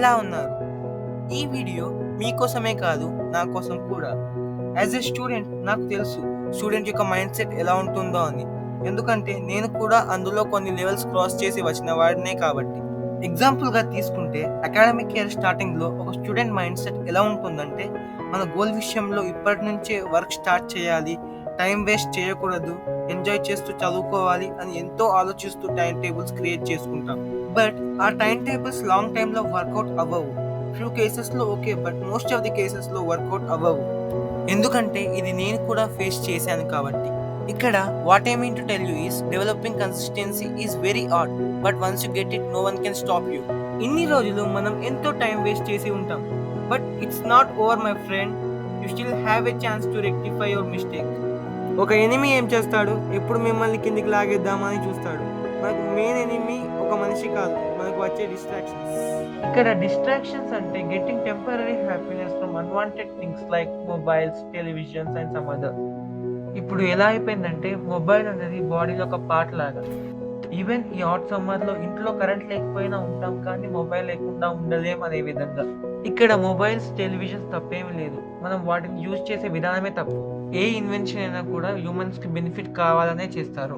ఎలా ఉన్నారు? ఈ వీడియో మీకోసమే కాదు, నా కోసం కూడా. యాజ్ ఎ స్టూడెంట్ నాకు తెలుసు స్టూడెంట్ యొక్క మైండ్ సెట్ ఎలా ఉంటుందో అని. ఎందుకంటే నేను కూడా అందులో కొన్ని లెవెల్స్ క్రాస్ చేసి వచ్చిన వాడినే కాబట్టి. ఎగ్జాంపుల్‌గా తీసుకుంటే అకాడమిక్ ఇయర్ స్టార్టింగ్‌లో ఒక స్టూడెంట్ మైండ్ సెట్ ఎలా ఉంటుందంటే, మన గోల్ విషయంలో ఇప్పటి నుంచే వర్క్ స్టార్ట్ చేయాలి, టైం వేస్ట్ చేయకూడదు, ఎంజాయ్ చేస్తూ చదువుకోవాలి అని ఎంతో ఆలోచిస్తూ టైమ్ టేబుల్స్ క్రియేట్ చేసుకుంటాం. బట్ ఆ టైమ్ టేబుల్స్ లాంగ్ టైమ్‌లో వర్కౌట్ అవ్వవు. ఫ్యూ కేసెస్‌లో okay. But most of the కేసెస్‌లో వర్కౌట్ అవ్వవు. ఎందుకంటే ఇది నేను కూడా ఫేస్ చేశాను కాబట్టి. ఇక్కడ what I mean to tell you is developing consistency is very hard. But once you get it no one can stop you. ఇన్ని రోజులు మనం ఎంతో టైం వేస్ట్ చేసి ఉంటాం. But it's not over my friend. You still have a chance to rectify your mistake. ఒక enemy ఏం చేస్తాడు? ఎప్పుడు మిమ్మల్ని కిందికి లాగేద్దామని చూస్తాడు. మనకు మెయిన్ ఎనిమీ ఒక మనిషి కాదు, మనకు వచ్చే డిస్ట్రాక్షన్స్. ఇక్కడ డిస్ట్రాక్షన్స్ అంటే getting temporary happiness from unwanted things like mobiles, televisions and some other. ఇప్పుడు ఎలా అయిపోయిందంటే మొబైల్ అనేది బాడీలో ఒక పార్ట్ లాగా. ఈవెన్ ఈ హాట్ సమ్మర్‌లో ఇంట్లో కరెంట్ లేకపోయినా ఉంటాం, కానీ మొబైల్ లేకుండా ఉండలేం అనే విధంగా. ఇక్కడ మొబైల్స్, టెలివిజన్స్ తప్పేమీ లేదు. మనం వాటిని యూజ్ చేసే విధానమే తప్పు. ఏ ఇన్వెన్షన్ అయినా కూడా హ్యూమన్స్‌కి బెనిఫిట్ కావాలనే చేస్తారు.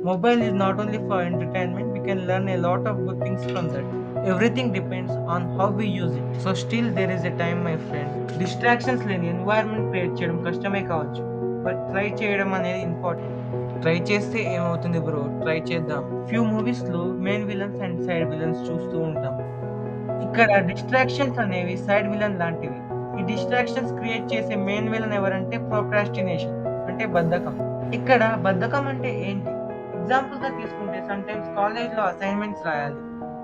Mobile is not only for entertainment, we can learn a lot of good things from that. Everything depends on how we use it. So still there is a time my friend. Distractions లేని environment create చేయడం కష్టమే కావచ్చు. But try చేయడం అనేది important. Try చేస్తే ఏమవుతుంది bro? Try చేద్దాం. Few మూవీస్‌లో main villains and side villains చూస్తూ ఉంటాం. ఇక్కడ డిస్ట్రాక్షన్స్ అనేవి సైడ్ విలన్ లాంటివి. ఈ డిస్ట్రాక్షన్స్ క్రియేట్ చేసే మెయిన్ విలన్ ఎవరంటే ప్రోక్రాస్టినేషన్, అంటే బద్ధకం. ఇక్కడ బద్ధకం అంటే ఏంటి? ఎగ్జాంపుల్‌గా తీసుకుంటే సమ్‌టైమ్స్ కాలేజ్‌లో అసైన్‌మెంట్స్ రాయాలి.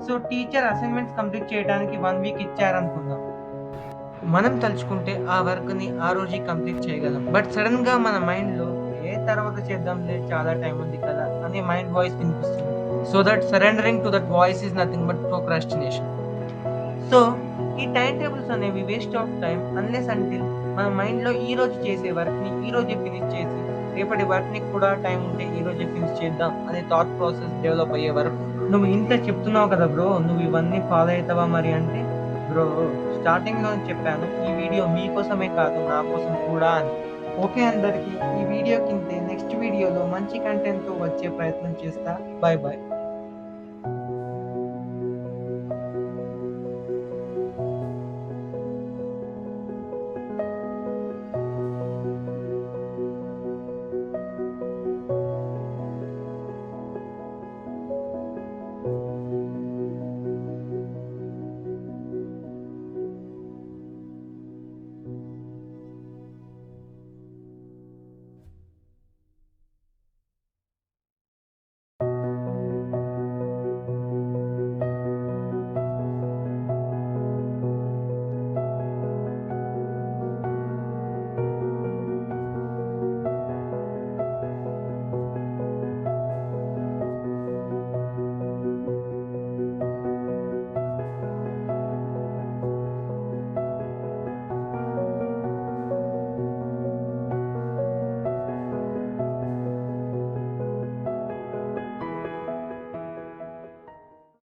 సో టీచర్ అసైన్‌మెంట్స్ కంప్లీట్ చేయడానికి 1 వీక్ ఇచ్చారనుకుందాం. మనం తలుచుకుంటే ఆ వర్క్‌ని ఆ రోజే కంప్లీట్ చేయగలం. బట్ సడెన్‌గా మన మైండ్‌లో తర్వాత చేద్దాంలే, చాలా టైం ఉంది కదా అనే మైండ్ వాయిస్ వినిపిస్తుంది. So that surrendering to that voice is nothing but procrastination. So ఈ టైమ్ టేబుల్స్ అనేవి waste of time unless until మన మైండ్‌లో ఈ రోజు చేసే వర్క్‌ని ఈ రోజే ఫినిష్ చేసి, రేపటి వర్క్‌ని కూడా టైం ఉంటే ఈ రోజే ఫినిష్ చేద్దాం అనే థాట్ ప్రాసెస్ డెవలప్ అయ్యే వరకు. నువ్వు ఇంత చెప్తున్నావు కదా బ్రో! నువ్వు ఇవన్నీ ఫాలో అయితావా మరి అంటే, బ్రో స్టార్టింగ్‌లోనే చెప్పాను ఈ వీడియో మీకోసమే కాదు, నా కోసం కూడా అని. ఓకే అందరికి. ఈ వీడియో కింతే నెక్స్ట్ వీడియోలో మంచి కంటెంట్‌తో వచ్చే ప్రయత్నం చేస్తా. By by.